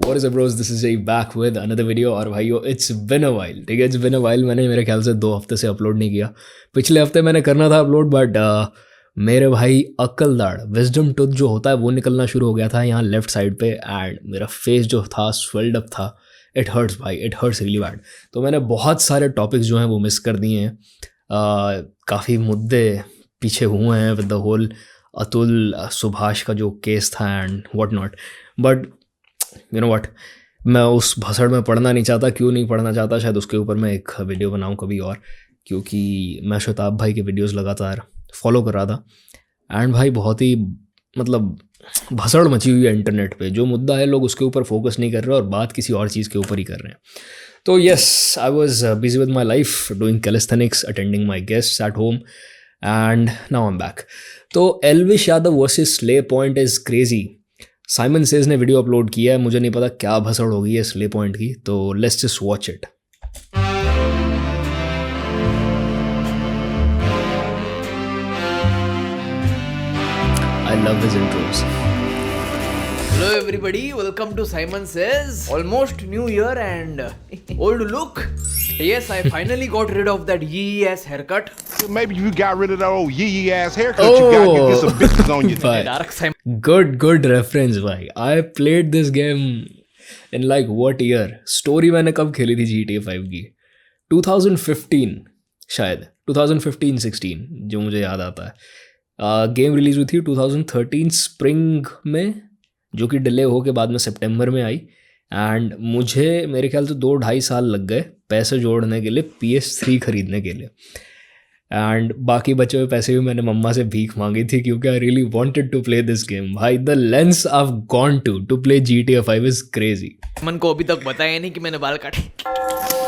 What is up bros, this is Jay back with another video। और भाइयों it's been a while, ठीक है, it's been a while। मैंने मेरे ख्याल से 2 हफ्ते से अपलोड नहीं किया। पिछले हफ्ते मैंने करना था अपलोड बट मेरे भाई अक्ल दाढ़ विजडम टूथ जो होता है वो निकलना शुरू हो गया था यहाँ लेफ्ट साइड पे, एंड मेरा फेस जो था स्वेल्ड अप था। इट हर्ट्स भाई, इट हर्ट्स रियली बैड। तो मैंने बहुत सारे टॉपिक्स जो हैं वो मिस कर दिए हैं। काफ़ी मुद्दे पीछे हुए हैं with the whole Atul Subhash का जो केस था and what not. But you know what, मैं उस भसड़ में पढ़ना नहीं चाहता। क्यों नहीं पढ़ना चाहता, शायद उसके ऊपर मैं एक वीडियो बनाऊं कभी और, क्योंकि मैं शताब भाई के वीडियोस लगातार फॉलो कर रहा था एंड भाई बहुत ही मतलब भसड़ मची हुई है इंटरनेट पे। जो मुद्दा है लोग उसके ऊपर फोकस नहीं कर रहे और बात किसी और चीज़ के ऊपर ही कर रहे हैं। तो yes, I was busy with my life doing calisthenics, attending my guests at home and now I am back. तो Elvish Yadav versus Slay Point is crazy. Simon says ने वीडियो अपलोड किया है, मुझे नहीं पता क्या भसड़ होगी है स्ले पॉइंट की, तो let's just watch it. I love his intros. Hello everybody, welcome to Simon Says. Almost New Year and old look. Yes, I finally got rid of that yee ass haircut. Maybe you got rid of that old yee ass haircut you got to get some bitches on you. Bye. Dark Simon. Good reference भाई। I played this game in like what year? Story मैंने कब खेली थी GTA 5 की? 2015 शायद, 2015-16 जो मुझे याद आता है। गेम रिलीज़ हुई थी 2013 स्प्रिंग में, जो कि डिले हो के बाद में सितंबर में आई। एंड मुझे मेरे ख्याल से 2-2.5 साल लग गए पैसे जोड़ने के लिए, PS3 खरीदने के लिए। एंड बाकी बचे हुए पैसे भी मैंने मम्मा से भीख मांगी थी, क्योंकि I really wanted to play this game. भाई the lengths I have gone to play GTA 5 is crazy. मन को अभी तक बताया नहीं कि मैंने बाल काटे।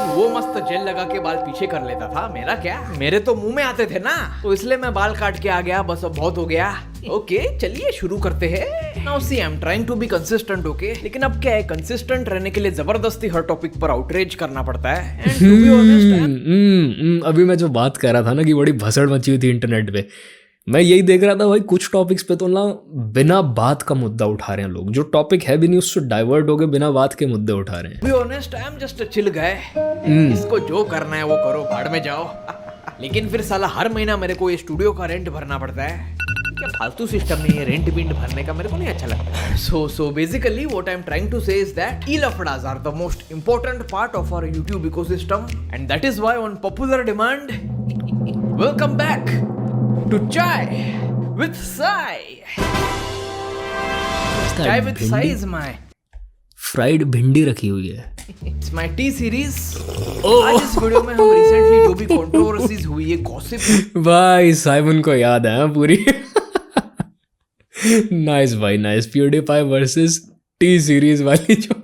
वो मस्त जेल लगा के बाल पीछे कर लेता था, मेरा क्या, मेरे तो मुंह में आते थे ना, तो इसलिए मैं बाल काट के आ गया। बस अब बहुत हो गया। ओके चलिए शुरू करते हैं। Now see I am trying to be consistent, okay, लेकिन अब क्या है, कंसिस्टेंट रहने के लिए जबरदस्ती हर टॉपिक पर आउटरीच करना पड़ता है। एंड टू बी ऑनेस्ट, अभी मैं जो बात कर रहा था ना कि बड़ी भसड़ मची हुई थी इंटरनेट पे, मैं यही देख रहा था भाई कुछ टॉपिक्स पे तो ना बिना बात का मुद्दा उठा रहे हैं लोग। जो टॉपिक है भी नहीं उससे डाइवर्ट हो गए बिना बात के मुद्दे उठा रहे हैं। To be honest I am just chill guy. इसको जो करना है वो करो, भाड़ में जाओ। लेकिन फिर साला हर महीना मेरे को ये स्टूडियो का रेंट भरना पड़ता है। क्या फालतू सिस्टम है ये रेंट बिंट भरने का, मेरे को नहीं अच्छा लगता। So basically what I'm trying to say is that e-lafdas are the most important part of our YouTube ecosystem, and that is why on popular demand, welcome back to Chai with Sai. Chai with Sai is my fried भिंडी रखी हुई है। It's my T series. आज इस video में हम recently जो भी कंट्रोवर्सीज हुई है, गॉसिप, भाई साइमन को याद है पूरी। नाइस भाई नाइस। प्यूडीफाई वर्सेस टी सीरीज वाली जो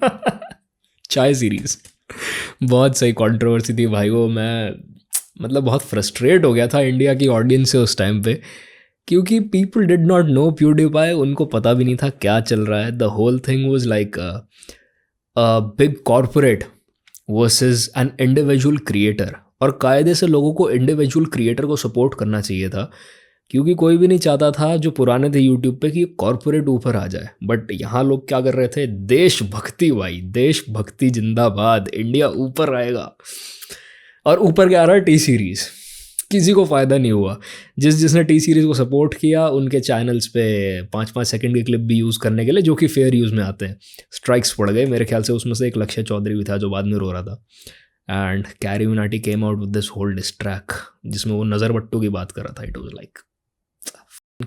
चाय सीरीज, बहुत सही कंट्रोवर्सी थी भाई वो। मैं मतलब बहुत फ्रस्ट्रेट हो गया था इंडिया की ऑडियंस से उस टाइम पे, क्योंकि पीपल डिड नॉट नो प्यूडीफाई, उनको पता भी नहीं था क्या चल रहा है। The whole thing was like big corporate versus an individual creator, और कायदे से लोगों को इंडिविजुअल क्रिएटर को सपोर्ट करना चाहिए था, क्योंकि कोई भी नहीं चाहता था जो पुराने थे यूट्यूब पे कि कॉर्पोरेट ऊपर आ जाए। बट यहाँ लोग क्या कर रहे थे, देशभक्ति भाई, देशभक्ति जिंदाबाद, इंडिया ऊपर आएगा। और ऊपर क्या आ रहा है, टी सीरीज़। किसी को फ़ायदा नहीं हुआ। जिसने टी सीरीज़ को सपोर्ट किया उनके चैनल्स पे 5-5 सेकंड के क्लिप भी यूज़ करने के लिए, जो कि फेयर यूज़ में आते हैं, स्ट्राइक्स पड़ गए। मेरे ख्याल से उसमें से एक लक्ष्य चौधरी भी था जो बाद में रो रहा था। And Carry Minati came out with this whole diss track जिसमें वो नज़र बट्टू की बात कर रहा था। इट वाज लाइक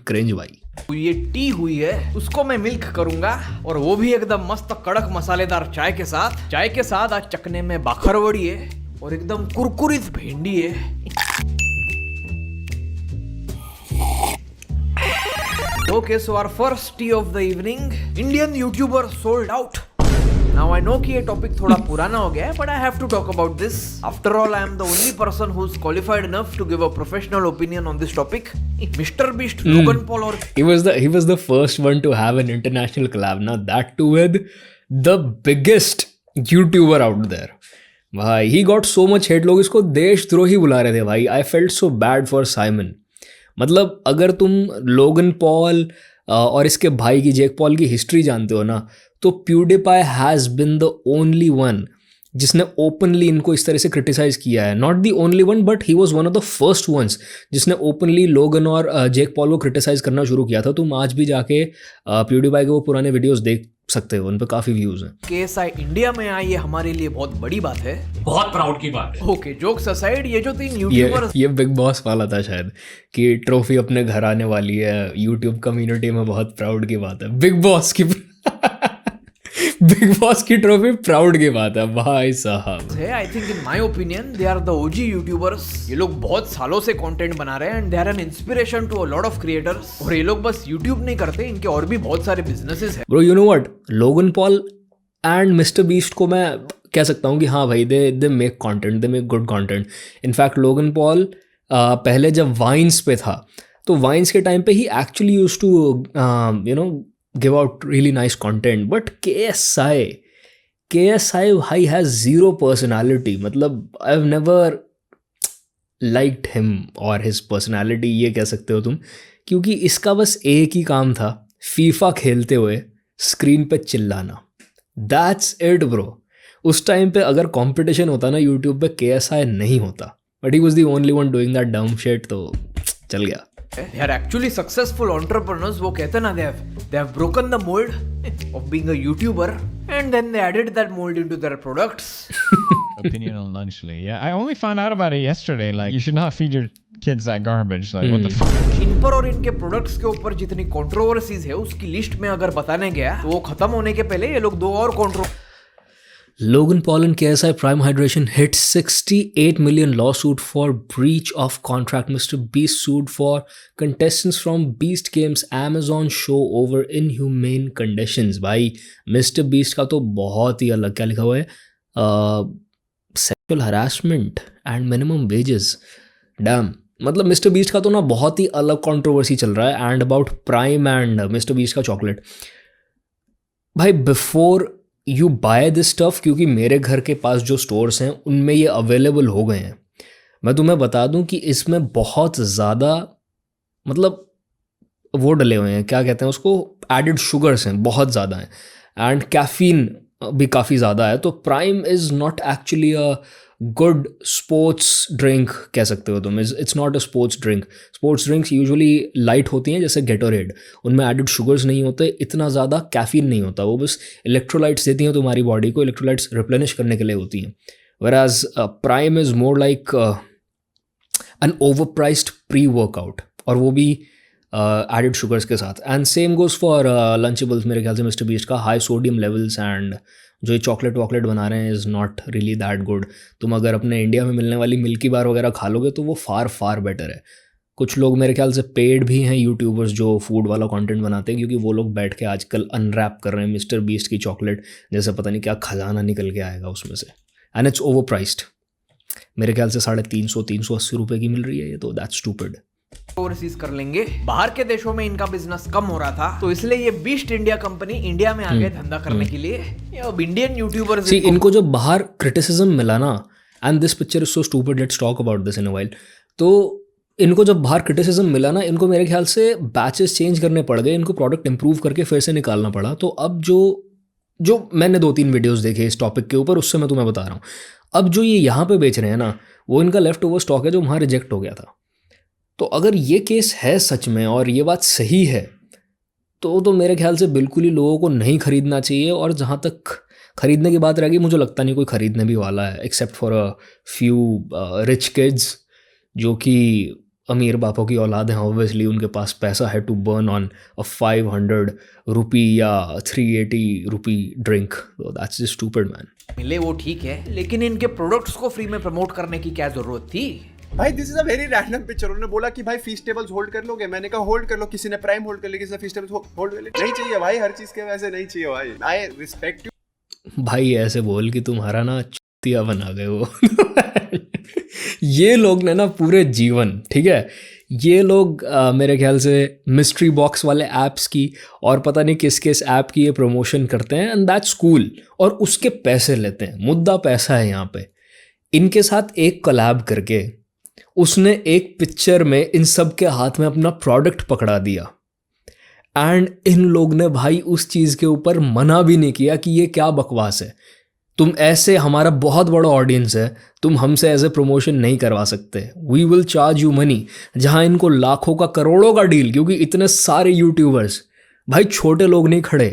क्रिंज भाई। ये टी हुई है उसको मैं मिल्क करूंगा, और वो भी एकदम मस्त कड़क मसालेदार चाय के साथ। चाय के साथ आज चखने में बाखरवड़ी है और एकदम कुरकुरीत भिंडी है। Okay, so our first tea of the evening, Indian YouTuber sold out. Now I know कि ये टॉपिक थोड़ा पुराना हो गया है, but I have to talk about this. After all, I am the only person who's qualified enough to give a professional opinion on this topic. Mr. Beast, Logan Paul, और he was the first one to have an international collab. Now that too with the biggest YouTuber out there. भाई he got so much hate, लोग इसको देशद्रोही बुला रहे थे भाई। I felt so bad for Simon. मतलब अगर तुम लोगन पॉल और इसके भाई की जेक पॉल की हिस्ट्री जानते हो ना, तो PewDiePie has been the only one जिसने ओपनली इनको इस तरह से क्रिटिसाइज किया है. Not the only one but he was one of the first ones जिसने ओपनली लोगन और जेक पॉल को क्रिटिसाइज करना शुरू किया था. तुम आज भी जाके PewDiePie के वो पुराने वीडियोस देख सकते हो, उन पे काफ़ी व्यूज़ हैं. KSI इंडिया में आई ये हमारे लिए बहुत बड़ी बात है. बहुत प्राउड की बात है. ओके, जोक्स असाइड, ये जो 3 ये यूट्यूबर्स ये बिग बॉस वाला था शायद कि ट्रॉफी अपने घर आने वाली है. यूट्यूब कम्युनिटी में बहुत प्राउड की बात है. बिग बॉस की बिग बॉस की ट्रॉफी प्राउड की बात है भाई साहब. है, I think in my opinion they are the OG YouTubers. ये लोग बहुत सालों से कंटेंट बना रहे हैं and they are an inspiration to a lot of creators. और ये लोग बस यूट्यूब नहीं करते, इनके और भी बहुत सारे बिजनेसेस हैं. Bro you know what, Logan Paul and mister beast को मैं कह सकता हूँ कि हाँ भाई they make content, they make good content. In fact Logan Paul पहले जब वाइन्स पे था तो वाइन्स के टाइम पे ही actually used to you know give out really nice content. But KSI भाई has zero personality. मतलब I've never liked him or his personality, ये कह सकते हो तुम, क्योंकि इसका बस एक ही काम था फीफा खेलते हुए स्क्रीन पे चिल्लाना. That's it bro. उस टाइम पे अगर कंपटीशन होता ना यूट्यूब पे KSI नहीं होता, but he was the only one doing that dumb shit, तो चल गया. They are actually successful entrepreneurs. वो कहते ना, they have broken the mold of being a YouTuber and then they added that mold into their products. Opinion on Lunchley. Yeah, I only found out about it yesterday. Like, you should not feed your kids that garbage. Like, what the fuck? इन पर और इनके products के ऊपर जितनी controversies है उसकी list में अगर बताने गया तो वो खत्म होने के पहले ये लोग 2 और Logan Paul and KSI Prime Hydration hit 68 million lawsuit for breach of contract. Mr. Beast sued for contestants from Beast Games Amazon show over inhumane conditions. भाई Mr. Beast का तो बहुत ही अलग, क्या लिखा हुआ है, sexual harassment and minimum wages. Damn. मतलब Mr. Beast का तो ना बहुत ही अलग कंट्रोवर्सी चल रहा है. And about Prime and Mr. Beast का चॉकलेट, भाई before you buy this stuff, क्योंकि मेरे घर के पास जो स्टोर्स हैं उनमें ये अवेलेबल हो गए हैं. मैं तुम्हें बता दूं कि इसमें बहुत ज़्यादा मतलब वो डले हुए हैं, क्या कहते हैं उसको, एडिड शुगर्स हैं, बहुत ज़्यादा हैं. एंड कैफीन भी काफ़ी ज़्यादा है. तो prime is not actually a good sports drink, कह सकते हो तुम. It's not a sports drink. Sports drinks usually light होती हैं जैसे गेटोरेड, उनमें एडिड शुगर्स नहीं होते, इतना ज़्यादा कैफीन नहीं होता. वो बस इलेक्ट्रोलाइट्स देती हैं तुम्हारी बॉडी को, इलेक्ट्रोलाइट्स रिप्लेनिश करने के लिए होती हैं. whereas Prime is more like an overpriced pre workout, और वो भी एडिड शुगर्स के साथ. And same goes for Lunchables. मेरे ख्याल से मिस्टर बीस्ट का हाई सोडियम लेवल्स एंड जो ये चॉकलेट वॉकलेट बना रहे हैं is not really that good. तुम अगर अपने इंडिया में मिलने वाली मिल्की बार वगैरह खा लोगे तो वो फार बेटर है. कुछ लोग मेरे ख्याल से पेड भी हैं यूट्यूबर्स जो फूड वाला कंटेंट बनाते हैं, क्योंकि वो लोग बैठ के आजकल अनरैप कर रहे हैं मिस्टर बीस्ट की चॉकलेट, जैसे पता नहीं क्या खजाना निकल के आएगा उसमें से. And it's over priced. मेरे ख्याल से 350-380 रुपये की मिल रही है ये, तो दैट्स स्टूपिड. ओवरसीज कर लेंगे. बाहर के देशों में इनका बिजनेस कम हो रहा था, तो इसलिए ये बीस्ट इंडिया कंपनी इंडिया में आ गए धंधा करने के लिए. अब इंडियन यूट्यूबर्स इनको जब बाहर क्रिटिसिज्म मिला ना, and this picture is so stupid, let's talk about this in a while. तो इनको जब बाहर क्रिटिसिज्म मिला ना, इनको मेरे ख्याल से बैचेस चेंज करने पड़ गए, इनको प्रोडक्ट इंप्रूव करके फिर से निकालना पड़ा. तो अब जो मैंने 2-3 वीडियोस देखे इस टॉपिक के ऊपर, उससे मैं तुम्हें बता रहा हूँ. अब जो ये यहाँ पे बेच रहे हैं ना, वो इनका लेफ्ट ओवर स्टॉक है जो वहाँ रिजेक्ट हो गया था. तो अगर ये केस है सच में और ये बात सही है तो मेरे ख्याल से बिल्कुल ही लोगों को नहीं खरीदना चाहिए. और जहाँ तक खरीदने की बात रहेगी, मुझे लगता नहीं कोई खरीदने भी वाला है, except for a few rich kids जो कि अमीर बापों की औलाद हैं. ऑब्वियसली उनके पास पैसा है to burn on a 500 rupee या 380 rupee drink. That's just stupid man. मिले वो ठीक है, लेकिन इनके प्रोडक्ट्स को फ्री में प्रमोट करने की क्या जरूरत थी? भाई this is a very random picture. उन्होंने बोला कि भाई फीस टेबल्स होल्ड कर लोगे, मैंने कहा होल्ड कर लो. किसी ने प्राइम होल्ड कर लिया, किसी ने फीस टेबल्स होल्ड कर लिया. नहीं चाहिए भाई, हर चीज के वैसे नहीं चाहिए भाई. आई रिस्पेक्ट यू भाई. ऐसे बोल कि तुम्हारा ना चुतिया बना गए वो. ये लोग ने ना पूरे जीवन, ठीक है, ये लोग मेरे ख्याल से मिस्ट्री बॉक्स वाले ऐप्स की और पता नहीं किस किस ऐप की ये प्रमोशन करते हैं, एंड दैट्स कूल, और उसके पैसे लेते हैं. मुद्दा पैसा है यहाँ पे. इनके साथ एक कोलैब करके उसने एक पिक्चर में इन सब के हाथ में अपना प्रोडक्ट पकड़ा दिया. एंड इन लोग ने भाई उस चीज़ के ऊपर मना भी नहीं किया कि ये क्या बकवास है, तुम ऐसे, हमारा बहुत बड़ा ऑडियंस है, तुम हमसे ऐसे प्रमोशन नहीं करवा सकते, we will charge you money. जहाँ इनको लाखों का, करोड़ों का डील, क्योंकि इतने सारे यूट्यूबर्स, भाई छोटे लोग नहीं खड़े,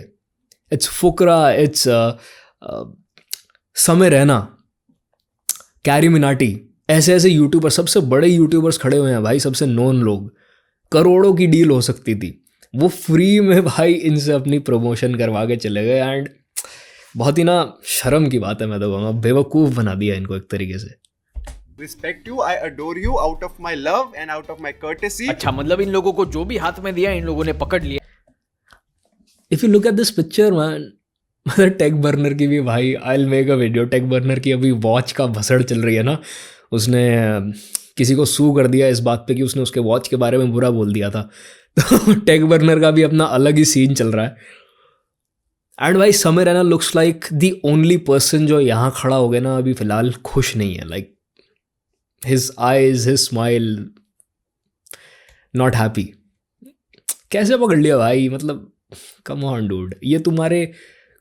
इट्स फुकरा, इट्स समय रैना, कैरी मिनाटी, ऐसे ऐसे यूट्यूबर, सबसे बड़े यूट्यूबर्स खड़े हुए हैं भाई, सबसे नोन लोग, करोड़ों की डील हो सकती थी, वो फ्री में भाई इनसे अपनी प्रमोशन करवा के चले गए। एंड बहुत ही ना शर्म की बात है, मैं तो कहूँगा बेवकूफ़ बना दिया इनको एक तरीके से। Respect you, I adore you out of my love and out of my courtesy. अच्छा, मतलब इन लोगों को जो भी हाथ में दिया इन लोगों ने पकड़ लिया। If you look at this picture man, मतलब टेक बर्नर की भी भाई, I will make a video, Tech Burner की अभी वॉच का भसड़ चल रही है ना, उसने किसी को सू कर दिया इस बात पे कि उसने उसके वॉच के बारे में बुरा बोल दिया था, तो टेक बर्नर का भी अपना अलग ही सीन चल रहा है। एंड भाई समय Raina looks like the only person जो यहाँ खड़ा हो गया ना अभी फ़िलहाल खुश नहीं है, like his eyes, his smile, not happy. कैसे पकड़ लिया भाई, मतलब कम ऑन डूड, ये तुम्हारे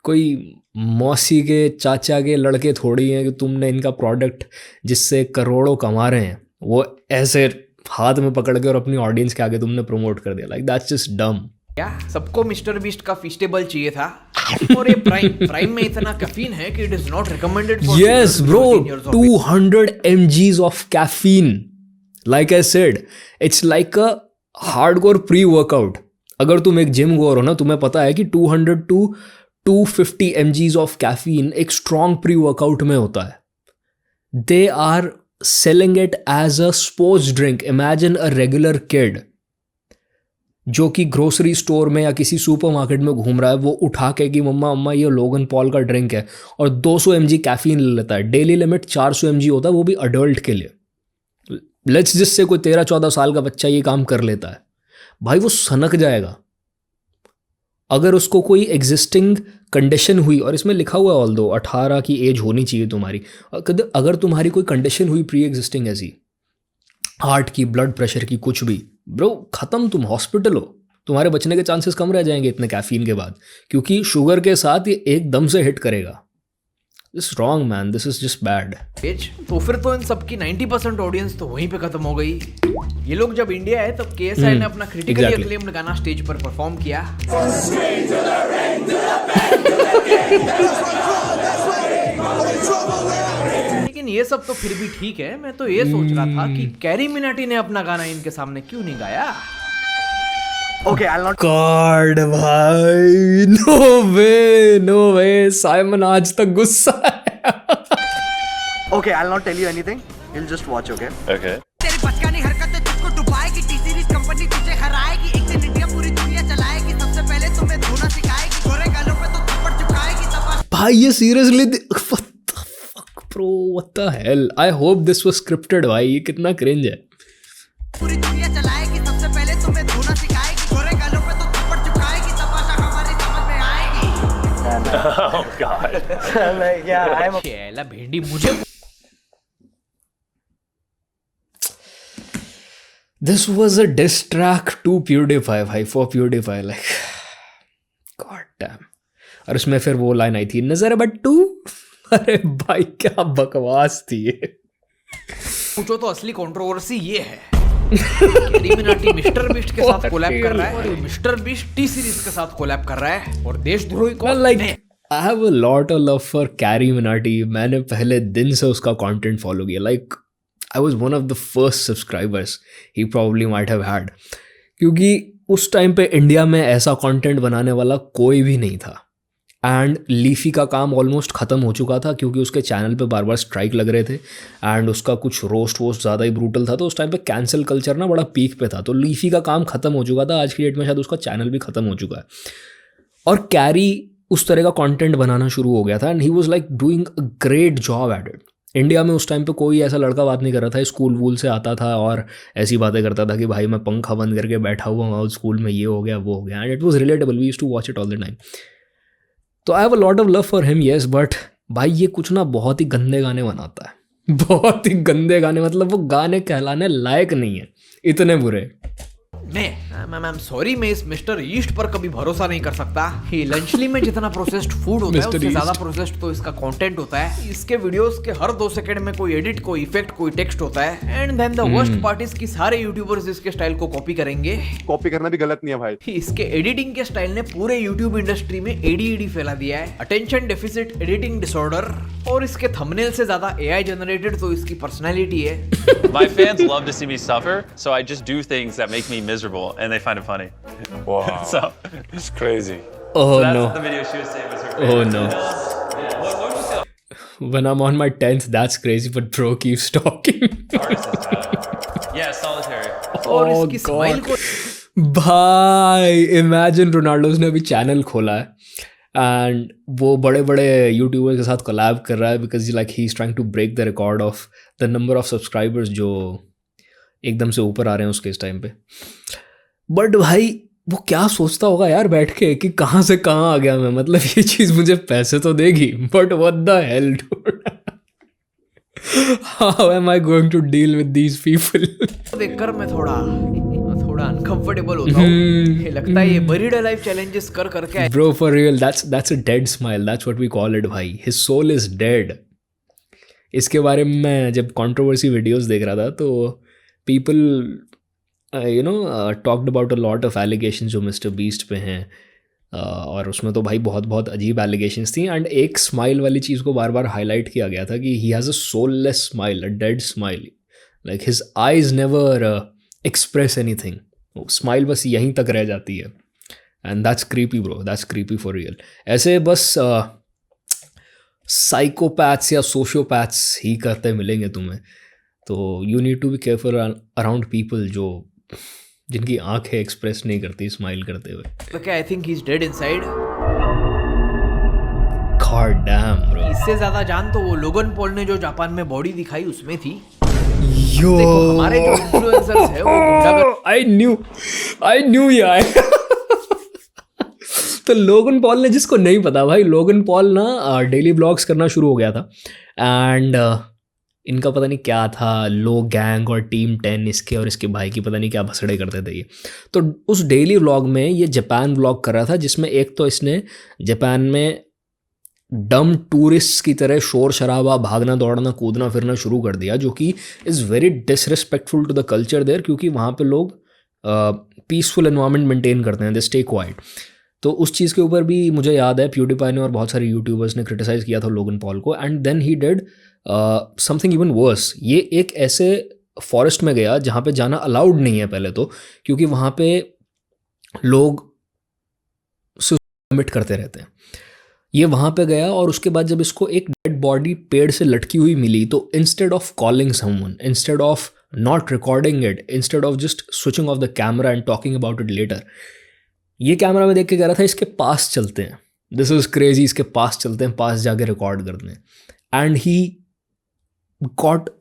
कोई मौसी के चाचा के लड़के थोड़ी हैं कि तुमने इनका प्रोडक्ट जिससे करोड़ों कमा रहे हैं वो ऐसे हाथ में पकड़ के और अपनी ऑडियंस के आगे तुमने प्रमोट कर दिया, लाइक दैट्स जस्ट डम। क्या सबको मिस्टर बीस्ट का फिस्टेबल चाहिए था, और ये प्राइम में इतना कैफीन है कि it is not recommended for Yes, bro, 200 mgs of caffeine. Like I said, it's like a hardcore pre-workout. अगर तुम एक जिम गोर हो ना, तुम्हें पता है कि 200 to 250 mgs of caffeine एक strong pre-workout में होता है. They are selling it as a sports drink. Imagine a regular kid जो कि ग्रोसरी स्टोर में या किसी सुपरमार्केट में घूम रहा है, वो उठा के कि मम्मा मम्मा ये लोगन पॉल का ड्रिंक है, और 200 mg कैफीन ले लेता है। डेली लिमिट 400 mg होता है, वो भी अडल्ट के लिए। लेट्स जिससे कोई 13-14 साल का बच्चा ये काम कर लेता है, भाई वो सनक जाएगा। अगर उसको कोई एग्जिस्टिंग कंडीशन हुई, और इसमें लिखा हुआ है ऑल दो 18 की एज होनी चाहिए तुम्हारी, अगर तुम्हारी कोई कंडीशन हुई प्री एग्जिस्टिंग ऐसी, हार्ट की, ब्लड प्रेशर की, कुछ भी, ब्रो ख़त्म, तुम हॉस्पिटल हो, तुम्हारे बचने के चांसेस कम रह जाएंगे इतने कैफीन के बाद, क्योंकि शुगर के साथ ये एकदम से हिट करेगा। This wrong man, this is just bad. तो फिर तो इन सबकी 90% ऑडियंस तो वहीं पे खत्म हो गई। ये लोग जब इंडिया आए तब KSI ने अपना क्रिटिकली अक्लेम्ड गाना स्टेज पर परफॉर्म किया। लेकिन ये सब तो फिर भी ठीक है, मैं तो ये सोच रहा था कि कैरी मिनाटी ने अपना गाना इनके सामने क्यों नहीं गाया। Okay, I'll not. गॉड भाई, नो वे, साइमन आज तक गुस्सा है। Okay, I'll not tell you anything. You'll just watch, okay? तेरी बचकानी हरकतें तुझको डुबाएगी, टी सीरीज कंपनी तुझे हराएगी, एक दिन इंडिया पूरी दुनिया चलाएगी, सबसे पहले तुम्हें धोना सिखाएगी, गोरे गालों पे तो थप्पड़ चुकाएगी, तब भाई ये seriously, what the fuck bro, what the hell, I hope this was scripted भाई, ये कितना क्रिंज है। पूरी दुनिया चलाएगी, सबसे पहले तुम्हें धोना सिखाएगी, गोरे गालों पे तो थप्पड़ चुकाएगी, तमाशा हमारी समझ में आएगी। चेला भेंडी मुझे। This was a diss track to PewDiePie भाई, for PewDiePie, like god damn। और उसमें फिर वो लाइन आई थी, नजर बट्टू, अरे भाई क्या बकवास थी ये। पूछो तो असली कंट्रोवर्सी ये है, कैरी मिनाटी मिस्टर बीस्ट के साथ कोलैब कर रहा है, मिस्टर बीस्ट टी सीरीज के साथ कोलैब कर रहा है, और देशद्रोही को like I have a lot of love for carry Minati. मैंने पहले दिन से उसका कंटेंट फॉलो किया, like I was one of the first subscribers he probably might have had, क्योंकि उस टाइम पे इंडिया में ऐसा कंटेंट बनाने वाला कोई भी नहीं था। एंड लीफी का काम ऑलमोस्ट ख़त्म हो चुका था, क्योंकि उसके चैनल पे बार बार स्ट्राइक लग रहे थे, एंड उसका कुछ रोस्ट वोस्ट ज़्यादा ही ब्रूटल था, तो उस टाइम पे कैंसिल कल्चर ना बड़ा पीक पे था, तो लीफी का काम ख़त्म हो चुका था। आज की डेट में शायद उसका चैनल भी ख़त्म हो चुका है, और कैरी उस तरह का कंटेंट बनाना शुरू हो गया था, and he was like doing a great job at it. India में उस टाइम पे कोई ऐसा लड़का बात नहीं कर रहा था, स्कूल वूल से आता था और ऐसी बातें करता था कि भाई मैं पंखा बंद करके बैठा हुआ हूँ स्कूल में, ये हो गया वो हो गया, and it was relatable, we used to watch it all the time. तो I have a lot of love for him, yes, but भाई ये कुछ ना बहुत ही गंदे गाने बनाता है, बहुत ही गंदे गाने, मतलब वो गाने कहलाने लायक नहीं है, इतने बुरे। मैम सॉरी, मैं इस मिस्टर ईस्ट पर कभी भरोसा नहीं कर सकता। ये लंचली में जितना प्रोसेस्ड फूड होता है Mr. उससे East. ज्यादा प्रोसेस्ड तो इसका कंटेंट होता है। इसके वीडियोस के हर 2 सेकंड में कोई एडिट, कोई इफेक्ट, कोई टेक्स्ट होता है। And then the worst part is कि सारे यूट्यूबर्स इसके स्टाइल को कॉपी करेंगे। कॉपी करना भी गलत नहीं है भाई। इसके एडिटिंग के स्टाइल ने पूरे यूट्यूब इंडस्ट्री में एडीएडी फैला दिया है, अटेंशन डेफिसिट एडिटिंग डिसऑर्डर। और इसके थंबनेल से ज्यादा एआई जनरेटेड तो इसकी पर्सनालिटी है। My fans love to see me suffer, so I just do things that make me miserable, and they find it funny. Wow. So It's crazy. Oh that's no. the video she was saying was her Oh favorite. no. Yeah. What would you say When I'm on my 10th, that's crazy, but bro keeps talking. artist is bad? Yeah, solitary. और Oh इसकी smile को भाई imagine रोनाल्डोज ने अभी channel खोला है and वो बड़े बड़े यूट्यूबर्स के साथ कोलैब कर रहा है because like he is trying to break the record of the number of subscribers जो एकदम से ऊपर आ रहे हैं उसके इस टाइम पे। बट भाई वो क्या सोचता होगा यार बैठ के कि कहाँ से कहाँ आ गया मैं, मतलब ये चीज़ मुझे पैसे तो देगी but what the hell dude, how am I going to deal with these people. देखकर मैं थोड़ा अनकंफर्टेबल होता हूँ। ये लगता है ये बरीड लाइफ चैलेंजेस कर करके Bro, for real, that's a dead smile. That's what we call it, भाई. His soul is dead. इसके बारे में मैं जब कंट्रोवर्सी वीडियोस देख रहा था तो people talked about a lot of allegations जो मिस्टर बीस्ट पे हैं और उसमें तो भाई बहुत बहुत अजीब एलिगेशंस थी एंड एक स्माइल वाली चीज़ को बार बार हाईलाइट किया गया था कि he has a soulless smile, a dead smile, like his eyes never express anything, smile बस यहीं तक रह जाती है and that's creepy bro, that's creepy for real. ऐसे बस साइकोपैथ्स या सोशियोपैथ्स ही करते मिलेंगे तुम्हें, तो you need to be careful around people जो जिनकी आंखें एक्सप्रेस नहीं करती स्माइल करते हुए। Okay, I think he's dead inside. God damn bro. इससे ज्यादा जान तो वो लोगन पॉल ने जो जापान में बॉडी दिखाई उसमें थी। Yo. देखो हमारे जो इन्फ्लुएंसर्स है वो गुंडागर I knew ये आएगा। तो लोगन पॉल ने, जिसको नहीं पता भाई, लोगन पॉल ना डेली ब्लॉग्स करना शुरू हो गया था एंड इनका पता नहीं क्या था, लो गैंग और टीम 10 इसके और इसके भाई की पता नहीं क्या भसड़े करते थे ये। तो उस डेली व्लॉग में ये जापान व्लॉग कर रहा था जिसमें एक तो इसने जापान में डम टूरिस्ट की तरह शोर शराबा, भागना दौड़ना कूदना फिरना शुरू कर दिया जो कि is very disrespectful to the culture there, क्योंकि वहाँ पे लोग पीसफुल एनवायरनमेंट मेंटेन करते हैं, दे स्टे क्वाइट। तो उस चीज़ के ऊपर भी मुझे याद है प्यूडीपाई ने और बहुत सारे यूट्यूबर्स ने क्रिटिसाइज़ किया था लोगन पॉल को and then he did something even worse. ये एक ऐसे फॉरेस्ट में गया जहाँ पे जाना अलाउड नहीं है पहले तो, क्योंकि वहाँ पे लोग सुसाइड करते रहते हैं। ये वहाँ पे गया और उसके बाद जब इसको एक डेड बॉडी पेड़ से लटकी हुई मिली तो instead of calling someone, instead of not recording it, instead of just switching off the camera and talking about it later, ये कैमरा में देख के कह रहा था इसके पास चलते हैं, दिस इज़ क्रेजी, इसके पास चलते हैं, पास जाके रिकॉर्ड करते हैं। And he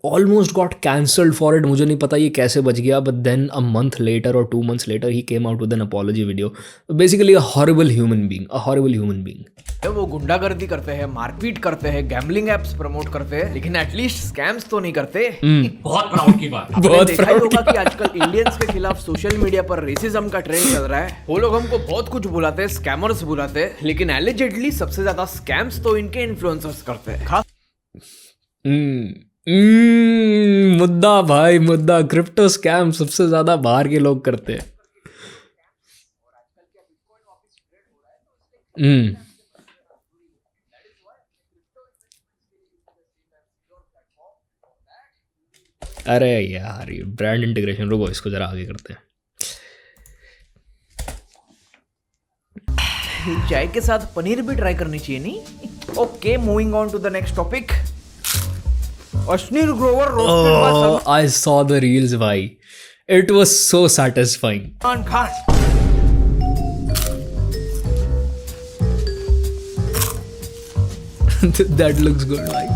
almost got cancelled for it. मुझे नहीं पता ये कैसे बच गया, but then a month later और 2 months later he came out with an apology video. Basically a horrible human being. वो गुंडागर्दी करते हैं, मारपीट करते हैं, गैम्बलिंग एप्स प्रमोट करते हैं, लेकिन एटलीस्ट स्कैम्स तो नहीं करते। बहुत प्राउड की बात। आपने देखा ही होगा कि आजकल इंडियंस के खिलाफ सोशल मीडिया पर रेसिज्म का ट्रेंड चल रहा है। वो लोग हमको बहुत कुछ बुलाते हैं, स्कैमर्स बुलाते हैं, लेकिन एलिजेडली सबसे ज्यादा स्कैम्स तो इनके इन्फ्लुएंसर्स करते हैं। खास मुद्दा भाई, मुद्दा क्रिप्टो स्कैम सबसे ज्यादा बाहर के लोग करते हैं। अरे यार ये ब्रांड इंटीग्रेशन, रुको इसको जरा आगे करते हैं। चाय के साथ पनीर भी ट्राई करनी चाहिए नहीं? Okay, moving on to the next topic. Ashneer Grover roasted by Oh, I saw the reels भाई, it was so satisfying. Salman Khan. That looks good भाई।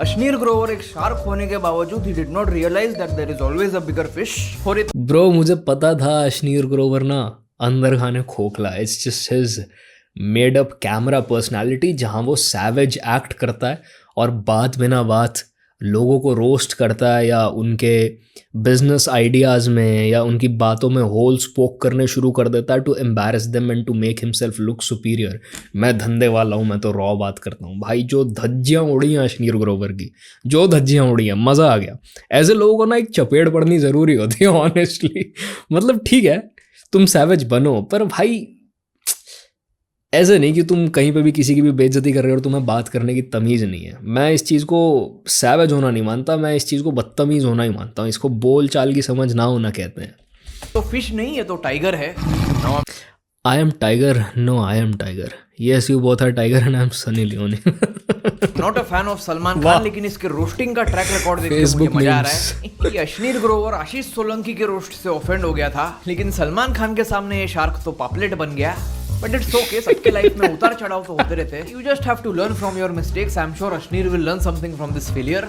अश्नीर ग्रोवर एक शार्क होने के बावजूद he did not realize that there is always a bigger fish for it। Bro मुझे पता था अश्नीर ग्रोवर ना अंदर खाने खोखला, it's just his made up camera personality जहाँ वो सैवेज एक्ट करता है और बात बिना बात लोगों को रोस्ट करता है या उनके बिजनेस आइडियाज़ में या उनकी बातों में होल स्पोक करने शुरू कर देता है to embarrass them and to make himself look superior. मैं धंधे वाला हूँ, मैं तो रॉ बात करता हूँ। भाई जो धज्जियाँ उड़ी हैं अश्नीर ग्रोवर की, जो धज्जियाँ उड़ी हैं, मज़ा आ गया। ऐसे लोगों को ना एक चपेट पड़नी ज़रूरी होती है ऑनेस्टली। मतलब ठीक है तुम सैवेज बनो, पर भाई ऐसे नहीं कि तुम कहीं पे भी किसी की भी बेइज्जती कर रहे हो और तुम्हें बात करने की तमीज़ नहीं है। मैं इस चीज़ को सैवेज होना नहीं मानता, मैं इस चीज़ को बदतमीज़ होना ही मानता हूँ। इसको बोल चाल की समझ ना होना कहते हैं। तो फिश नहीं है तो टाइगर है। I am tiger, no I am tiger, yes you both are tiger and I am Sunny Leone. Not a fan of Salman Khan, लेकिन इसके रोस्टिंग का ट्रैक रिकॉर्ड देख के मुझे मजा आ रहा है। ये अश्नीर ग्रोवर आशीष सोलंकी के रोस्ट से ऑफेंड हो गया था, लेकिन सलमान खान के सामने ये शार्क तो पापलेट बन गया। बट इट्स ओके, सबके लाइफ में उतार चढ़ाव तो होते रहते हैं। You just have to learn from your mistakes. I am sure Ashneer will learn something from this failure.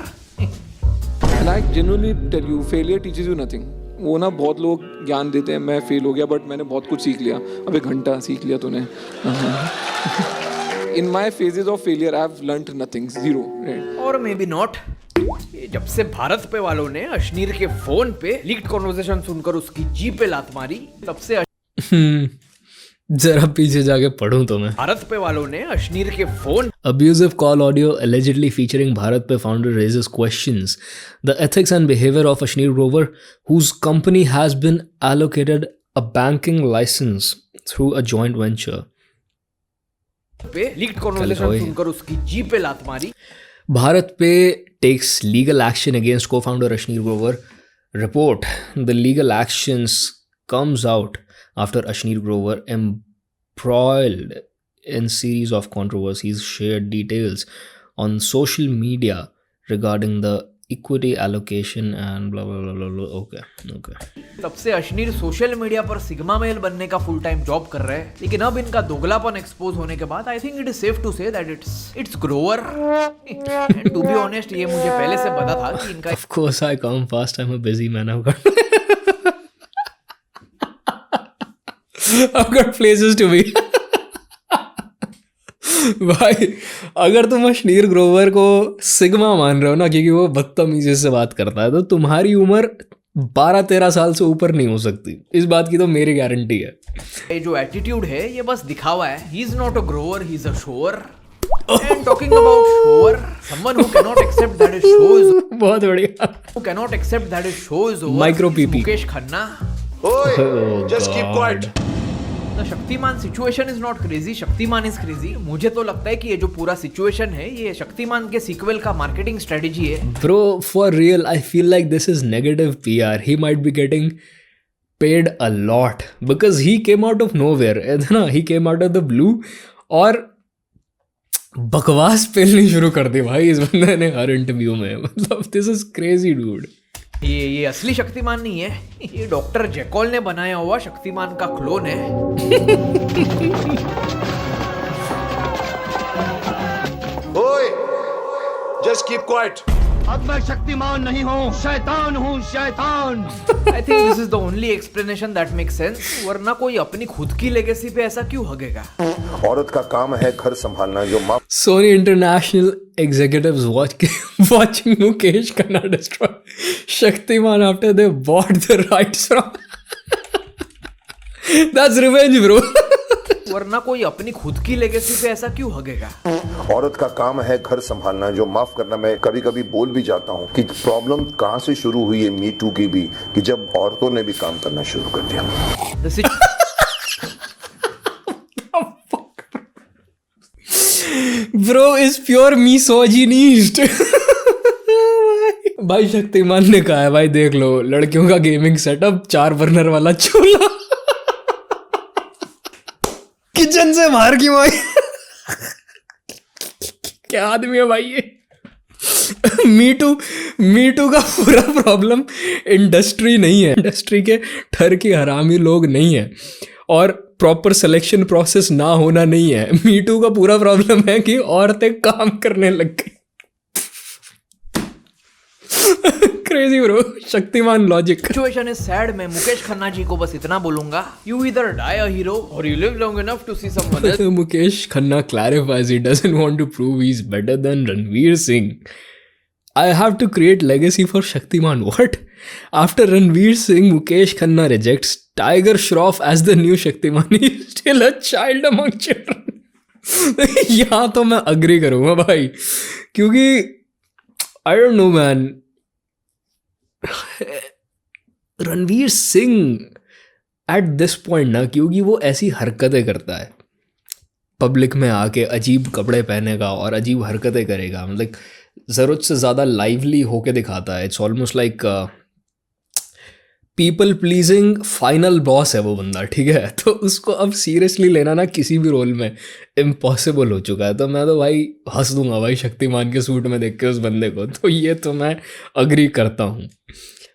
And I genuinely tell you, failure teaches you nothing. वो ना बहुत लोग ज्ञान देते हैं, मैं फेल हो गया बट मैंने बहुत कुछ सीख लिया। अब 1 घंटा सीख लिया तूने। In my phases of failure, I have learnt nothing, zero. Right? और मे बी नॉट। जब से भारत पे वालों ने अश्नीर के फोन पे लीक्ड कॉन्वर्सेशन सुनकर उसकी जीभ पे लात मारी, तब से जरा पीछे जाके पढ़ूं तो मैं। भारत पे वालों ने अश्नीर के phone Abusive call audio allegedly featuring Bharat Pay founder raises questions. The ethics and behavior of Ashneer Grover, whose company has been allocated a banking license through a joint venture. पे लीक्ड कॉन्वर्सेशन सुनकर उसकी जीभ पे लात मारी। Bharat Pay takes legal action against co-founder Ashneer Grover. Report: the legal actions comes out after Ashneer Grover embroiled in series of controversies, shared details on social media regarding the equity allocation and blah blah blah blah blah. Okay. तब से Ashneer social media पर sigma male बनने का full time job कर रहे हैं, लेकिन अब इनका दोगलापन एक्सपोज होने के बाद I think it is safe to say that it's Grover. And to be honest, ये मुझे पहले से पता था कि इनका Of course I come fast. I'm a busy man. I've got places to be. भाई अगर तुम अश्नीर ग्रोवर को सिग्मा मान रहे हो ना क्योंकि वो बदतमीजी से बात करता है, तो तुम्हारी उम्र 12-13 साल से ऊपर नहीं हो सकती। इस बात की तो मेरी गारंटी है। ये जो एटीट्यूड है ये बस दिखावा है। He is not a Grover, he is a shore. And talking about shower, someone who cannot accept that his show is बहुत बढ़िया। who cannot accept that his show is over, Micro is PP. Mukesh Khanna. Just keep quiet. The Shaktimaan situation is not crazy, Shaktimaan is crazy. मुझे तो लगता है कि ये जो पूरा सिचुएशन है ये शक्तिमान के सीक्वल का मार्केटिंग स्ट्रेटेजी है। Bro, for real, I feel like this is negative PR. He might be getting paid a lot because he came out of nowhere. है ना, he came out of the blue और बकवास पेलनी शुरू कर दी भाई इस बंदे ने हर इंटरव्यू में। मतलब दिस इज क्रेजी डूड। ये असली शक्तिमान नहीं है, ये डॉक्टर जैकॉल ने बनाया हुआ शक्तिमान का क्लोन है। Oi! Just keep quiet. अब मैं शक्तिमान नहीं हूँ, शैतान हूँ, शैतान। I think this is the only explanation that make sense, वरना कोई अपनी खुद की लेगेसी पे ऐसा क्यों हगेगा। औरत का काम है घर संभालना, जो माँ Sony International executives watching Mukesh Khanna destroy Shaktiman after they bought the rights from. That's revenge, bro. वरना कोई अपनी खुद की लेगेसी पे ऐसा क्यों हगेगा। औरत का काम है घर संभालना, जो माफ करना। मैं कभी कभी बोल भी जाता हूँ कि प्रॉब्लम कहाँ से शुरू हुई है मी टू की भी, कि जब औरतों ने भी काम करना शुरू कर दिया। Bro is pure misogynist. भाई शक्तिमान ने कहा है भाई देख लो लड़कियों का गेमिंग सेटअप 4 बर्नर वाला चूल्हा किचन से बाहर की माई। क्या आदमी है भाई ये। मीटू का पूरा प्रॉब्लम इंडस्ट्री नहीं है, इंडस्ट्री के ठर के हरामी लोग नहीं है और प्रॉपर सिलेक्शन प्रोसेस ना होना नहीं है। मीटू का पूरा प्रॉब्लम है कि औरतें काम करने लग गई। Crazy bro, Shaktimaan logic. Situation is sad. मैं मुकेश खन्ना जी को बस इतना बोलूंगा, you either die a hero or you live long enough to see someone else. Mukesh Khanna clarifies he doesn't want to prove he's better than Ranveer Singh I have to create legacy for Shaktiman. What? After Ranveer Singh, Mukesh Khanna rejects Tiger Shroff as the new Shaktiman. He is still a child among children. यहाँ तो मैं agree करूँगा भाई, क्योंकि I don't know man. Ranveer Singh at this point ना, क्योंकि वो ऐसी हरकतें करता है पब्लिक में आके, अजीब कपड़े पहनेगा और अजीब हरकतें करेगा, मतलब ज़रूरत से ज़्यादा लाइवली होके दिखाता है. It's almost like people pleasing final boss है वो बंदा, ठीक है. तो उसको अब सीरियसली लेना ना किसी भी रोल में इम्पॉसिबल हो चुका है. तो मैं तो भाई हंस दूंगा भाई शक्तिमान के सूट में देख के उस बंदे को. तो ये तो मैं अग्री करता हूँ.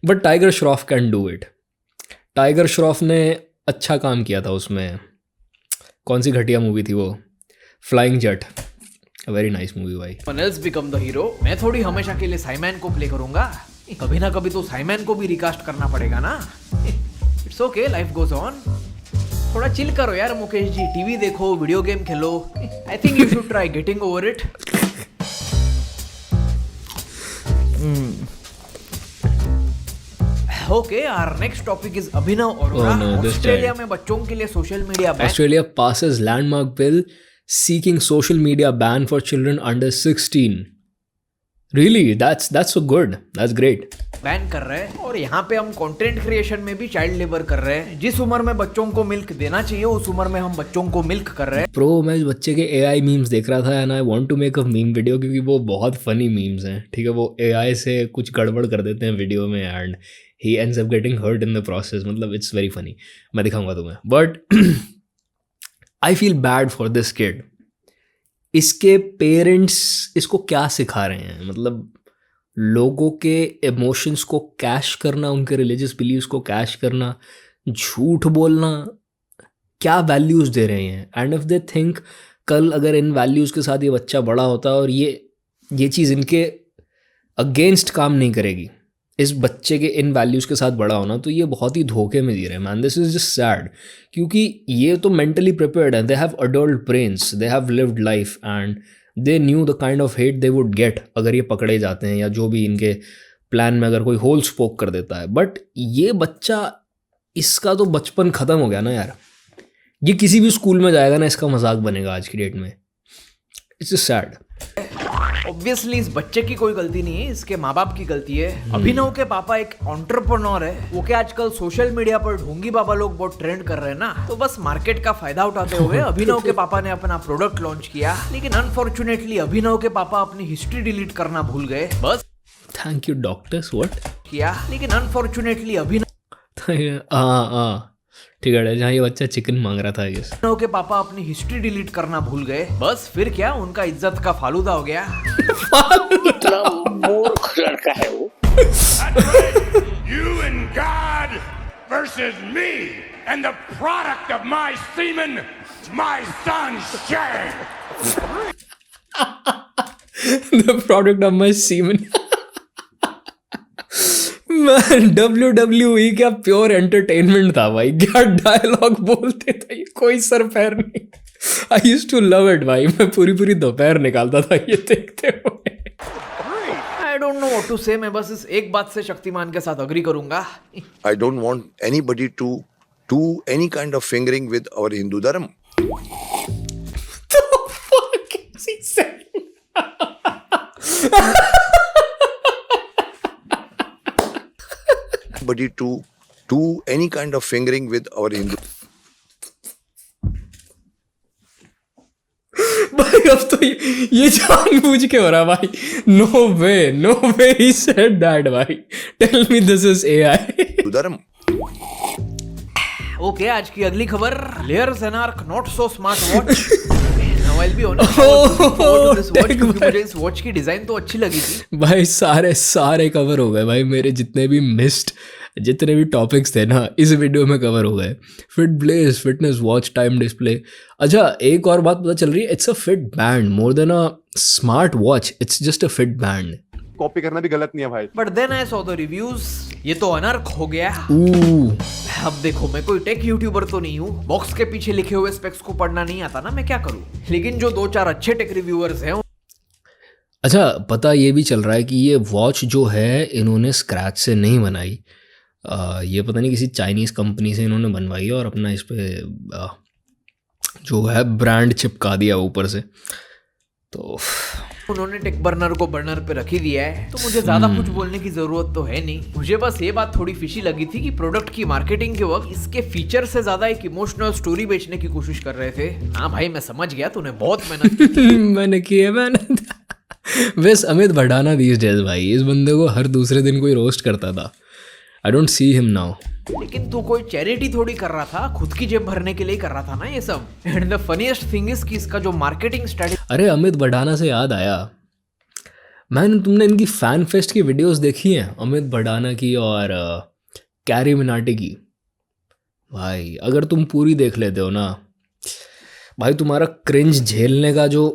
But tiger Shroff can do it. Tiger Shroff ने अच्छा काम किया था उसमें. कौन सी घटिया मूवी थी वो, flying jet. Very nice movie भाई. Someone else become the hero. मैं थोड़ी हमेशा के लिए साइमन को प्ले करूंगा. कभी ना कभी तो साइमन को भी रिकास्ट करना पड़ेगा ना. It's okay, life goes on. थोड़ा चिल करो यार मुकेश जी, टीवी देखो, वीडियो गेम खेलो. I think you should try getting over it. Okay, our next topic is Abhinav Arora. Australia में बच्चों के लिए social media ban. Australia passes landmark bill seeking social media ban for children under 16. Really? That's so good. That's great. Ban कर रहे हैं. और यहाँ पे हम कंटेंट क्रिएशन में भी चाइल्ड लेबर कर रहे हैं. जिस उम्र में बच्चों को मिल्क देना चाहिए उस उम्र में हम बच्चों को मिल्क कर रहे हैं. प्रो, मैं इस बच्चे के AI मीम्स देख रहा था and I want to make a meme video, क्योंकि वो बहुत फनी मीम्स हैं, ठीक है. वो AI से कुछ गड़बड़ कर देते हैं वीडियो में and he ends up getting hurt in the process. मतलब इट्स वेरी फनी. मैं दिखाऊंगा तुम्हें. But I feel bad for this kid. इसके पेरेंट्स इसको क्या सिखा रहे हैं, मतलब लोगों के इमोशंस को कैश करना, उनके रिलीजियस बिलीव्स को कैश करना, झूठ बोलना, क्या वैल्यूज़ दे रहे हैं. एंड इफ दे थिंक कल अगर इन वैल्यूज़ के साथ ये बच्चा बड़ा होता और ये चीज़ इनके अगेंस्ट काम नहीं करेगी, इस बच्चे के इन वैल्यूज़ के साथ बड़ा होना, तो ये बहुत ही धोखे में जी रहे हैं man. This is just sad, क्योंकि ये तो मेंटली प्रिपेयर्ड हैं. They have adult brains, they have lived life and they knew the kind of hate they would get अगर ये पकड़े जाते हैं, या जो भी इनके प्लान में अगर कोई होल स्पोक कर देता है. बट ये बच्चा, इसका तो बचपन ख़त्म हो गया ना यार. ये किसी भी स्कूल में जाएगा ना, इसका मजाक बनेगा आज की डेट में. It's just sad. ऑब्वियसली इस बच्चे की कोई गलती नहीं है, इसके माँ बाप की गलती है. अभिनव के पापा एक एंटरप्रेन्योर है. वो क्या आजकल सोशल मीडिया पर ढोंगी बाबा लोग बहुत ट्रेंड कर रहे हैं ना, तो बस मार्केट का फायदा उठाते हुए अभिनव के पापा ने अपना प्रोडक्ट लॉन्च किया. लेकिन अनफॉर्चुनेटली अभिनव के पापा अपनी हिस्ट्री डिलीट करना भूल गए. बस थैंक यू डॉक्टर्स. व्हाट किया, लेकिन अनफॉर्चुनेटली अभिनव हाँ ठीक है, जहाँ ये बच्चा चिकन मांग रहा था आई गेस. अभिनव के पापा अपनी हिस्ट्री डिलीट करना भूल गए. बस फिर क्या, उनका इज्जत का फालूदा हो गया. मूर्ख लड़का है वो. You and God versus me and the product of my semen, my son Shane. The product of my semen. Man WWE क्या प्योर एंटरटेनमेंट था भाई. क्या डायलॉग बोलते थे ये, कोई सर पैर नहीं. I used to love it भाई. मैं पूरी दोपहर निकालता था ये देखते हुए. I don't know what to say. मैं बस इस एक बात से शक्तिमान के साथ अग्री करूंगा. I don't want anybody to do any kind of fingering with our Hindu dharma. The fuck is he saying? Anybody to do any kind of fingering with our Hindu. भाई अब तो ये जानबूझ के हो रहा भाई. No way he said that भाई. Tell me this is AI. Dharma. Okay, आज की अगली खबर. लेयर ज़ेनार्क not so smart watch. Now I'll be honest, क्योंकि मुझे इस वॉच की डिजाइन तो अच्छी लगी थी. भाई सारे कवर हो गए भाई. मेरे जितने भी मिस्ड जितने भी टॉपिक्स थे ना इस वीडियो में कवर हो गए. Fit blaze, fitness watch, time display. अच्छा एक और बात पता चल रही है. It's a fit band more than a smart watch. It's just a fit band. Copy करना भी गलत नहीं है भाई. But then I saw the reviews. ये तो अनर्क हो गया. अब देखो, मैं कोई टेक यूट्यूबर तो नहीं हूँ. बॉक्स के पीछे लिखे हुए स्पेक्स को पढ़ना नहीं आता ना, मैं क्या करूँ. लेकिन जो 2-4 अच्छे टेक रिव्यूअर्स हैं. अच्छा, पता ये भी चल रहा है कि ये वॉच जो है इन्होंने स्क्रैच से नहीं बनाई, ये पता नहीं किसी चाइनीज़ कंपनी से इन्होंने बनवाई है और अपना इस पे जो है ब्रांड चिपका दिया ऊपर से। तो उन्होंने टेक बर्नर को बर्नर पे रख ही दिया है, तो मुझे ज्यादा कुछ बोलने की जरूरत तो है नहीं। मुझे बस ये बात थोड़ी फिशी लगी थी कि प्रोडक्ट की मार्केटिंग के वक्त इसके फीचर से ज्यादा एक इमोशनल स्टोरी बेचने की कोशिश कर रहे थे। हाँ भाई, मैं समझ गया, तूने बहुत मेहनत की। मैंने की है मेहनत। वैस अमित भडाना दीज डेज भाई, इस बंदे को हर दूसरे दिन कोई रोस्ट करता था। I don't see him now. लेकिन तू कोई चैरिटी थोड़ी कर रहा था, खुद की जेब भरने के लिए ही कर रहा था ना ये सब। And the funniest thing is कि इसका जो मार्केटिंग स्ट्रेटजी। अरे अमित भडाना से याद आया, तुमने इनकी फैन फेस्ट की वीडियोस देखी हैं, अमित भडाना की और कैरी मिनाटी की? भाई अगर तुम पूरी देख लेते हो ना भाई, तुम्हारा क्रिंज झेलने का जो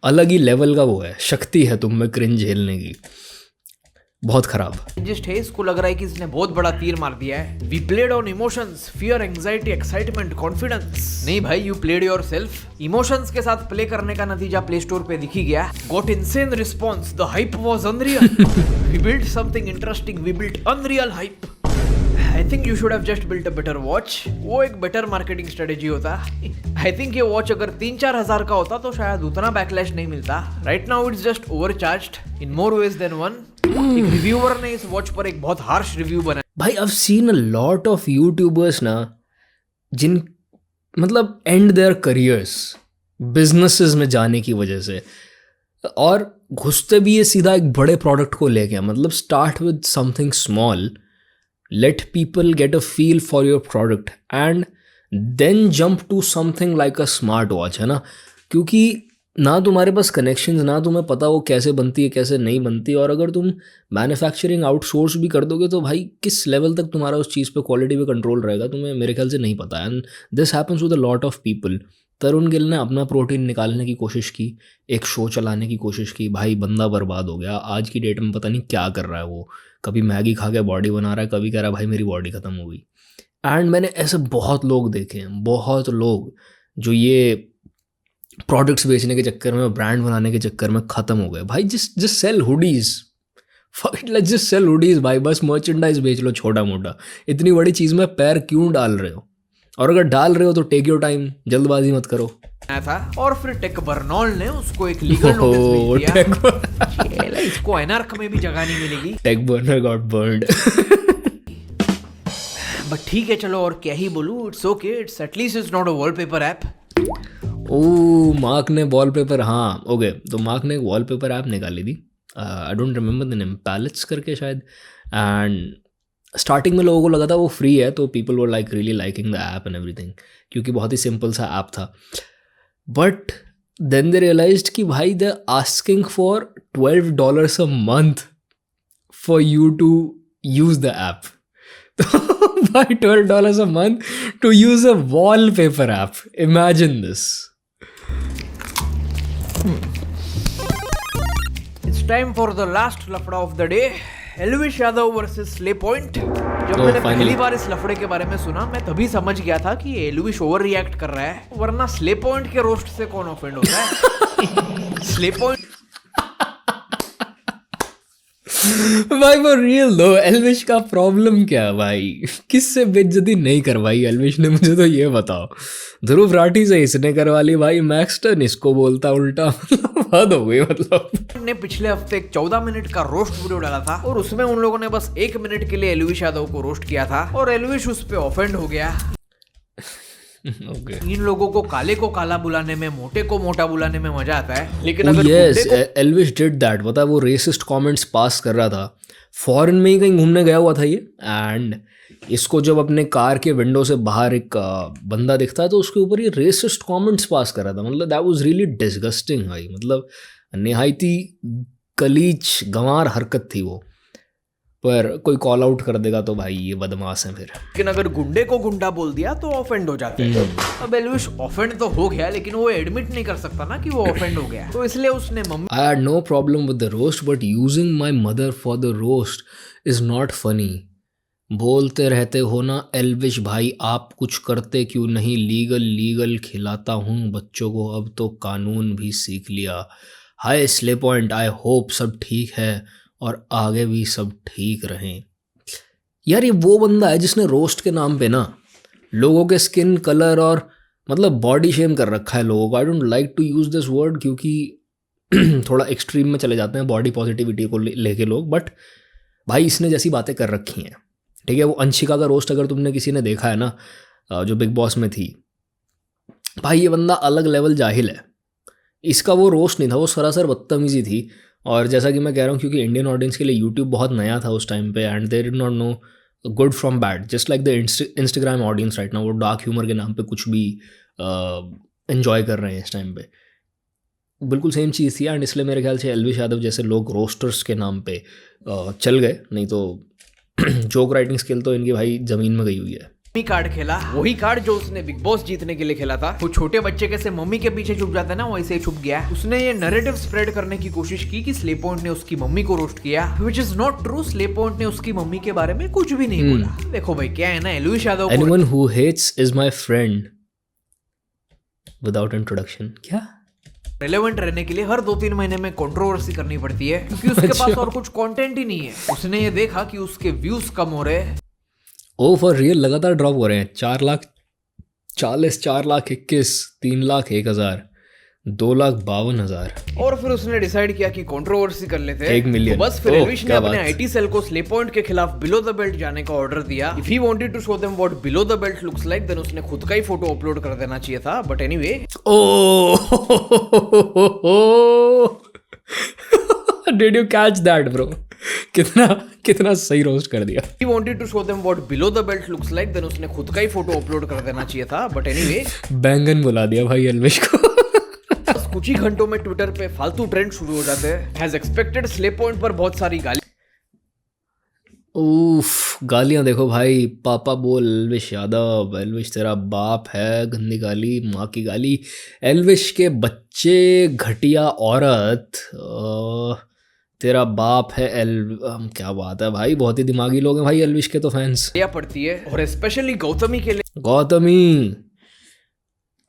अलग ही लेवल का वो है, शक्ति है तुम में क्रिंज झेलने की, बहुत खराब। है, इसको लग रहा है कि इसने बहुत बड़ा तीर मार दिया है। We played on emotions, fear, anxiety, excitement, confidence. नहीं भाई, यू प्लेड योरसेल्फ। इमोशंस के साथ प्ले करने का नतीजा प्ले स्टोर पे दिख ही गया। Got insane response, the hype was unreal. We built something interesting, we built unreal hype. I think you should have just built a better watch. वो एक बेटर मार्केटिंग स्ट्रेटेजी होता। आई थिंक ये watch अगर 3-4 हजार का होता तो शायद उतना बैकलैश नहीं मिलता। Right now it's just overcharged in more ways than one. एक रिव्यूअर ने इस वॉच पर एक बहुत हार्श रिव्यू बनाया। भाई I have seen a lot of YouTubers ना, जिन मतलब एंड देयर करियर्स बिजनेसेस में जाने की वजह से, और घुसते भी ये सीधा एक बड़े प्रोडक्ट को लेके, मतलब start with something small, let people get a feel for your product and then jump to something like a smart watch, है ना? क्योंकि ना तुम्हारे पास कनेक्शंस, ना तुम्हें पता वो कैसे बनती है कैसे नहीं बनती, और अगर तुम मैन्युफैक्चरिंग आउटसोर्स भी कर दोगे तो भाई किस लेवल तक तुम्हारा उस चीज़ पे क्वालिटी पे कंट्रोल रहेगा तुम्हें मेरे ख्याल से नहीं पता। And this happens with a lot of people. Tarun Gill ने अपना प्रोटीन निकालने की कोशिश की, एक शो चलाने की कोशिश की, भाई बंदा बर्बाद हो गया। आज की डेट में पता नहीं क्या कर रहा है वो, कभी मैगी खा के बॉडी बना रहा है, कभी कह रहा है भाई मेरी बॉडी ख़त्म हो गई। एंड मैंने ऐसे बहुत लोग देखे हैं, बहुत लोग जो ये प्रोडक्ट्स बेचने के चक्कर में, ब्रांड बनाने के चक्कर में ख़त्म हो गए। भाई just sell hoodies, just sell hoodies भाई, बस मर्चेंडाइज बेच लो छोटा मोटा, इतनी बड़ी चीज़ में पैर क्यों डाल रहे हो? और अगर डाल रहे हो तो टेक योर टाइम, जल्दबाजी मत करो। था और फिर टेक बर्नॉल ने उसको एक लीगल नोटिस भेज दिया। इसको एनआरक में भी जगह नहीं मिलेगी। Tech Burner got burned. But ठीक है, चलो और क्या ही बोलूं, it's okay, it's at least it's not a wallpaper app. Oh Mark ने वॉलपेपर, हाँ ओके, तो मार्क ने एक वॉलपेपर ऐप निकाली थी, I don't remember the name, Palettes करके शायद। एंड स्टार्टिंग में लोगों को लगा था वो फ्री है, तो people were like really liking the app and everything, क्योंकि बहुत ही सिंपल सा ऐप था। बट देन दे रियलाइज्ड कि भाई they asking for $12 a month for you to use the app. तो भाई $12 a month to use a wallpaper app, imagine this. It's time for the last लफड़ा of the day, Elvish Yadav versus Slay Point. जब मैंने पहली बार इस लफड़े के बारे में सुना, मैं तभी समझ गया था कि एल्विश ओवर रिएक्ट कर रहा है, वरना स्ले पॉइंट के रोस्ट से कौन ऑफेंड होता है? स्ले पॉइंट भाई वो रियल दो, एल्विश का प्रॉब्लम क्या है भाई? किससे बेइज्जती नहीं करवाई एल्विश ने, मुझे तो ये बताओ। ध्रुव राठी से इसने करवा ली भाई, मैक्सटन इसको बोलता उल्टा, हद हो गई। मतलब ने पिछले हफ्ते एक 14 मिनट का रोस्ट वीडियो डाला था और उसमें उन लोगों ने बस 1 मिनट के लिए एल्विश यादव को रोस्ट किया था और एल्विश उस पे ऑफेंड हो गया। okay. इन लोगों को काले को काला बुलाने में, मोटे को मोटा बुलाने में मजा आता है, लेकिन oh, अगर yes, एल्विश डिड दैट। पता है वो रेसिस्ट कमेंट्स पास कर रहा था, फॉरेन में ही कहीं घूमने गया हुआ था ये, एंड इसको जब अपने कार के विंडो से बाहर एक बंदा दिखता है तो उसके ऊपर ये रेसिस्ट कमेंट्स पास कर रहा था। मतलब दैट वाज रियली डिस्गस्टिंग भाई, मतलब निहायती गलीच गंवार हरकत थी वो। पर कोई कॉल आउट कर देगा तो भाई ये बदमाश है फिर। लेकिन अगर गुंडे को गुंडा बोल दिया तो ऑफेंड हो जाते हैं। अब एल्विश ऑफेंड तो हो गया, लेकिन वो एडमिट नहीं कर सकता ना कि वो ऑफेंड हो गया, तो इसलिए उसने mummy I had no problem with the roast but using my mother for the roast is not funny. बोलते रहते हो ना एल्विश भाई, आप कुछ करते क्यों नहीं? लीगल खिलाता हूँ बच्चों को, अब तो कानून भी सीख लिया। हाय स्ले पॉइंट, आई होप सब ठीक है और आगे भी सब ठीक रहें। यार ये वो बंदा है जिसने रोस्ट के नाम पे ना लोगों के स्किन कलर और मतलब बॉडी शेम कर रखा है लोगों को। I don't like to use this word क्योंकि थोड़ा एक्सट्रीम में चले जाते हैं बॉडी पॉजिटिविटी को लेके लोग, बट भाई इसने जैसी बातें कर रखी हैं, ठीक है। वो अंशिका का रोस्ट अगर तुमने किसी ने देखा है ना, जो बिग बॉस में थी, भाई ये बंदा अलग लेवल जाहिल है। इसका वो रोस्ट नहीं था, वो सरासर बदतमीजी थी। और जैसा कि मैं कह रहा हूँ क्योंकि इंडियन ऑडियंस के लिए यूट्यूब बहुत नया था उस टाइम पे, and they did not no good from bad, just like the Instagram audience right ना। वो डार्क ह्यूमर के नाम पे कुछ भी एंजॉय कर रहे हैं इस टाइम पे, बिल्कुल सेम चीज़ थी। एंड इसलिए मेरे ख्याल से एल्विश यादव जैसे लोग रोस्टर्स के नाम पे चल गए, नहीं तो जोक राइटिंग स्किल तो इनकी भाई ज़मीन में गई हुई है। मम्मी कार्ड खेला, वही कार्ड जो उसने बिग बॉस जीतने के लिए खेला था। वो छोटे बच्चे कैसे मम्मी के पीछे छुप जाता है ना, वैसे ही छुप गया। उसने ये नैरेटिव स्प्रेड करने की कोशिश की कि स्ले पॉइंट ने उसकी मम्मी को रोस्ट किया, which is not true. Slay point ने उसकी मम्मी के बारे में कुछ भी नहीं बोला। देखो भाई क्या है ना, Elvish Yadav anyone who hates is my friend without introduction. क्या रेलेवेंट रहने के लिए हर 2-3 महीने में कंट्रोवर्सी करनी पड़ती है क्योंकि उसके पास और कुछ कंटेंट ही नहीं है। उसने ये देखा कि उसके व्यूज कम हो रहे हैं, ओ फॉर रियल लगातार ड्रॉप हो रहे हैं। 4,40,000, 4,21,000, 3,01,000, 2,52,000। और फिर उसने डिसाइड किया कि कंट्रोवर्सी कर लेते हैं। 1 मिलियन। तो बस फिर ओह, एल्विश ने क्या अपने बात। आईटी सेल को स्ले पॉइंट के खिलाफ बिलो द बेल्ट जाने का ऑर्डर दिया। If he wanted to show them what below the belt looks like, then उसने खुद का ही फोटो अपलोड कर देना चाहिए था। But anyway, did you catch that bro? कितना सही रोस्ट कर दिया। he wanted to show them what below the belt looks like, then उसने खुद का ही फोटो अपलोड कर देना चाहिए था। बट एनीवे, बैंगन बुला दिया भाई एल्विश को। बस कुछ ही घंटों में ट्विटर पे फालतू ट्रेंड शुरू हो जाते हैं। एज एक्सपेक्टेड स्ले पॉइंट पर बहुत सारी गाली उफ, गालियां देखो भाई। पापा बोल एल्विश यादव, एल्विश तेरा बाप है, गंदी गाली, माँ की गाली, एल्विश के बच्चे, घटिया औरत, तेरा बाप है क्या बात है भाई, बहुत ही दिमागी लोग हैं भाई एल्विश के तो फैंस। पड़ती है, और स्पेशली गौतमी के लिए। गौतमी,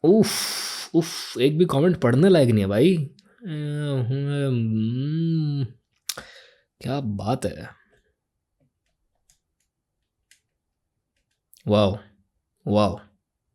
उफ उफ, एक भी कमेंट पढ़ने लायक नहीं है भाई। क्या बात है, वाओ वाओ।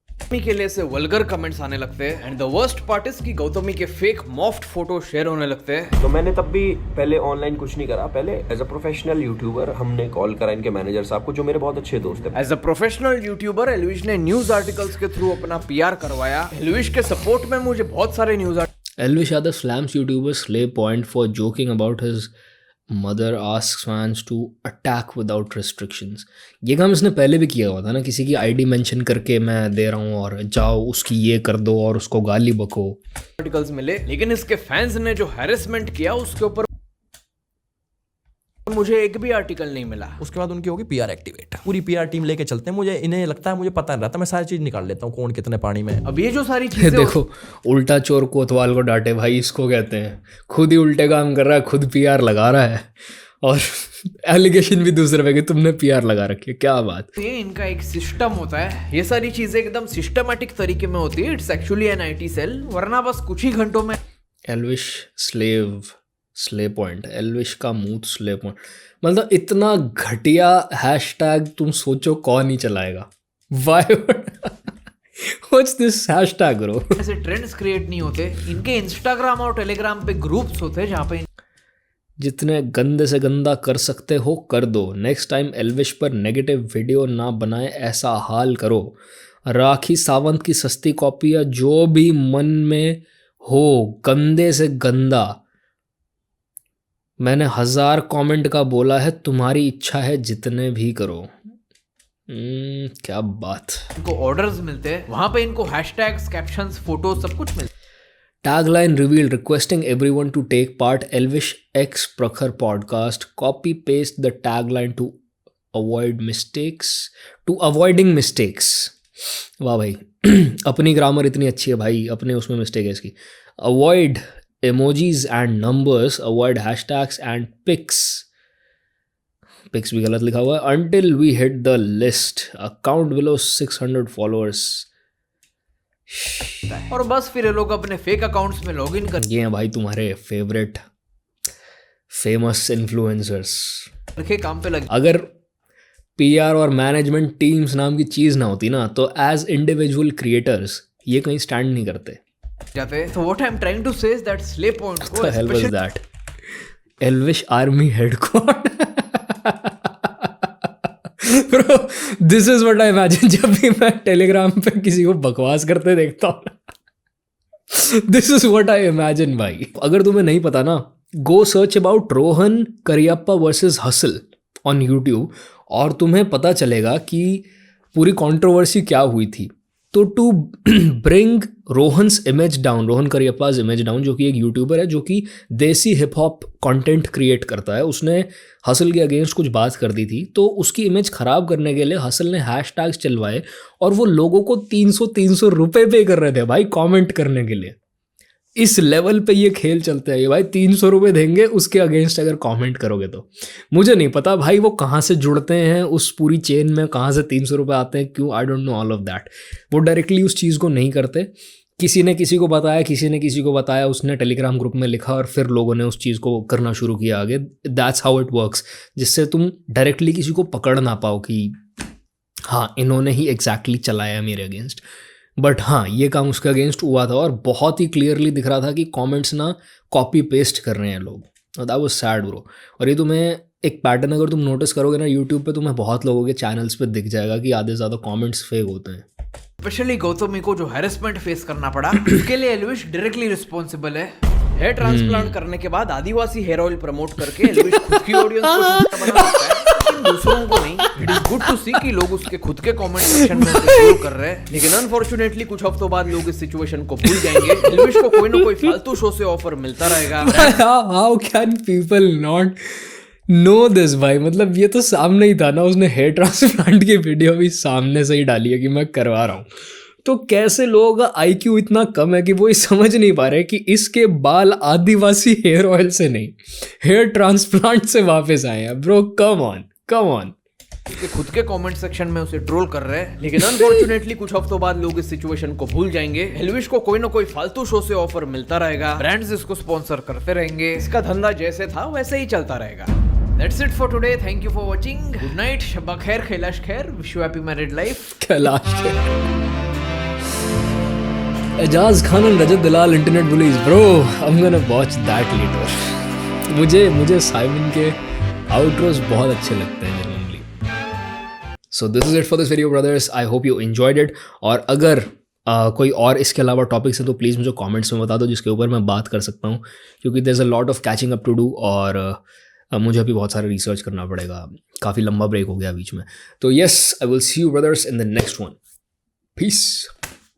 गौतमी के लिए से वल्गर कमेंट्स आने लगते हैं। And the worst part is कि गौतमी के फेक मॉफ्ट फोटो शेयर होने लगते हैं। तो मैंने तब भी पहले ऑनलाइन कुछ नहीं करा। पहले एज अ प्रोफेशनल यूट्यूबर हमने कॉल करा इनके मैनेजर साहब को, जो मेरे बहुत अच्छे दोस्त हैं। As a professional YouTuber Elvish ने न्यूज आर्टिकल्स के थ्रू अपना पीआर करवाया। एल्विश के सपोर्ट में मुझे बहुत सारे news Elvish Yadav slams YouTuber Slay Point for joking about his mother, asks fans to attack without restrictions। ये काम इसने पहले भी किया हुआ था ना, किसी की आईडी मेंशन करके मैं दे रहा हूँ और जाओ उसकी ये कर दो और उसको गाली बको। आर्टिकल्स मिले, लेकिन इसके फैंस ने जो हैरेसमेंट किया उसके ऊपर मुझे एक भी आर्टिकल नहीं मिला। उसके बाद उनकी होगी पीआर एक्टिवेट, पूरी पीआर टीम लेके चलते हैं। मुझे इन्हें लगता है, मुझे पता नहीं रहता, मैं सारी चीज निकाल लेता हूँ, कौन कितने पानी में है। अब ये जो सारी चीजें देखो, उल्टा चोर कोतवाल को डांटे भाई, इसको कहते हैं। खुद ही उल्टे काम कर रहा है, खुद पीआर लगा रहा है और एलिगेशन भी दूसरे पे कि तुमने पीआर लगा रखी है। क्या बात। ये इनका एक सिस्टम होता है, ये सारी चीजें एकदम सिस्टमैटिक तरीके में होती है। It's actually an IT cell, वरना बस कुछ ही घंटों में। एल्विश स्ले पॉइंट, एल्विश का मूथ स्ले पॉइंट, मतलब इतना घटिया हैशटैग तुम सोचो कौन ही चलाएगा। Why what's this hashtag bro? ऐसे ट्रेंड्स क्रिएट नहीं होते। इनके इंस्टाग्राम और टेलीग्राम पे ग्रुप्स होते हैं जहाँ पे जितने गंदे से गंदा कर सकते हो कर दो। नेक्स्ट टाइम एल्विश पर नेगेटिव वीडियो ना बनाए, ऐसा हाल करो। राखी सावंत की सस्ती कॉपी या जो भी मन में हो, गंदे से गंदा। मैंने 1000 कमेंट का बोला है, तुम्हारी इच्छा है जितने भी करो। क्या बात। इनको ऑर्डर्स मिलते हैं, वहां पे इनको हैशटैग्स, कैप्शंस, फोटोज सब कुछ मिलता है। Tagline revealed, requesting everyone to take part. Elvish X Prakhar podcast. Copy paste the tagline to avoid mistakes. To avoiding mistakes. वाह भाई, अपनी ग्रामर इतनी अच्छी है भाई, अपने उसमें मिस्टेक है इसकी। Avoid emojis and numbers. Avoid hashtags and pics. Pics भी गलत लिखा हुआ है। Until we hit the list. Account below 600 followers. और बस फिर ये लोग अपने फेक अकाउंट्स में लॉगिन ये हैं भाई तुम्हारे फेवरेट फेमस इन्फ्लुएंसर्स। करके काम पे लग अगर पीआर और मैनेजमेंट टीम्स नाम की चीज़ ना होती ना तो एज इंडिविजुअल क्रिएटर्स ये कहीं स्टैंड नहीं करते। जाते। So what I'm trying to say is that Slay Points को The hell was that? Elvish Army Headquarters. Bro, this is what I imagine जब भी मैं टेलीग्राम पे किसी को बकवास करते देखता हूँ। This is what I imagine भाई। अगर तुम्हें नहीं पता ना, go search about Rohan Cariappa versus hustle on YouTube और तुम्हें पता चलेगा कि पूरी कंट्रोवर्सी क्या हुई थी। तो to bring Rohan's image down, Rohan Kariappa's image down, जो कि एक यूट्यूबर है जो कि देसी हिप हॉप कंटेंट क्रिएट करता है, उसने हसल के अगेंस्ट कुछ बात कर दी थी। तो उसकी इमेज ख़राब करने के लिए हसल ने हैशटैग्स चलवाए और वो लोगों को 300 रुपये पे कर रहे थे भाई कमेंट करने के लिए। इस लेवल पे ये खेल चलते हैं ये भाई। 300 रुपये देंगे उसके अगेंस्ट अगर कमेंट करोगे तो। मुझे नहीं पता भाई वो कहाँ से जुड़ते हैं उस पूरी चेन में, कहाँ से 300 रुपये आते हैं, क्यों, आई don't know all of that. वो डायरेक्टली उस चीज़ को नहीं करते, किसी ने किसी को बताया, किसी ने किसी को बताया, उसने टेलीग्राम ग्रुप में लिखा और फिर लोगों ने उस चीज़ को करना शुरू किया आगे। दैट्स हाउ इट वर्क्स, जिससे तुम डायरेक्टली किसी को पकड़ ना पाओ कि हाँ इन्होंने ही एग्जैक्टली चलाया मेरे अगेंस्ट। बट हाँ ये काम उसके अगेंस्ट हुआ था और बहुत ही क्लियरली दिख रहा था कि कमेंट्स ना कॉपी पेस्ट कर रहे हैं लोग। That was sad bro. और ये तुम्हें एक पैटर्न अगर तुम नोटिस करोगे ना यूट्यूब पे, तुम्हें बहुत लोगों के चैनल्स पे दिख जाएगा कि आधे ज़्यादा कमेंट्स फेक होते हैं। स्पेशली गौतमी को जो हैरेसमेंट फेस करना पड़ा उसके लिए एल्विश डायरेक्टली रिस्पॉन्सिबल है। हेयर ट्रांसप्लांट करने के बाद आदिवासी हेयर ऑयल प्रमोट करके एल्विश खुद की ऑडियंस को छोटा बना सकता है, लेकिन दूसरों को नहीं। इट इज गुड टू सी कि लोग उसके खुद के कमेंट सेक्शन में ट्रोल कर रहे हैं, लेकिन अनफॉर्चुनेटली कुछ हफ्तों बाद लोग इस सिचुएशन को भूल जाएंगे। एल्विश को कोई ना कोई फालतू शो से ऑफर मिलता रहेगा। How can people not know this भाई? मतलब ये तो सामने ही था ना, उसने हेयर ट्रांसप्लांट की वीडियो भी सामने से ही डाली है कि मैं करवा रहा हूँ। तो कैसे लोगों का IQ इतना कम है कि वो ये समझ नहीं पा रहे कि इसके बाल आदिवासी हेयर ऑयल से नहीं, हेयर ट्रांसप्लांट से वापस आए हैं। Bro come on, come on. उसके खुद के कमेंट सेक्शन में उसे ट्रोल कर रहे हैं, लेकिन अनफॉर्चुनेटली कुछ हफ्तों बाद लोग इस सिचुएशन को भूल जाएंगे। एल्विश को कोई ना कोई फालतू शो से ऑफर मिलता रहेगा, ब्रांड्स इसको स्पॉन्सर करते रहेंगे, इसका धंधा जैसे था वैसे ही चलता रहेगा। That's it for today. Thank you for watching. Good night. Shabba khair, Kailash khair. Wish you happy married life. Kailash के Ajaz Khan and Rajat Dalal internet bullies bro, I'm gonna watch that later. मुझे साइमन के आउट्रोज बहुत अच्छे लगते हैं generally. So this is it for this video brothers. I hope you enjoyed it. और अगर कोई और इसके अलावा टॉपिक्स है तो प्लीज़ मुझे कमेंट्स में बता दो जिसके ऊपर मैं बात कर सकता हूँ, क्योंकि there's a lot of catching up to do और मुझे अभी बहुत सारा रिसर्च करना पड़ेगा। काफ़ी लंबा ब्रेक हो गया बीच में। तो yes, I will see you brothers in the next one. Piece.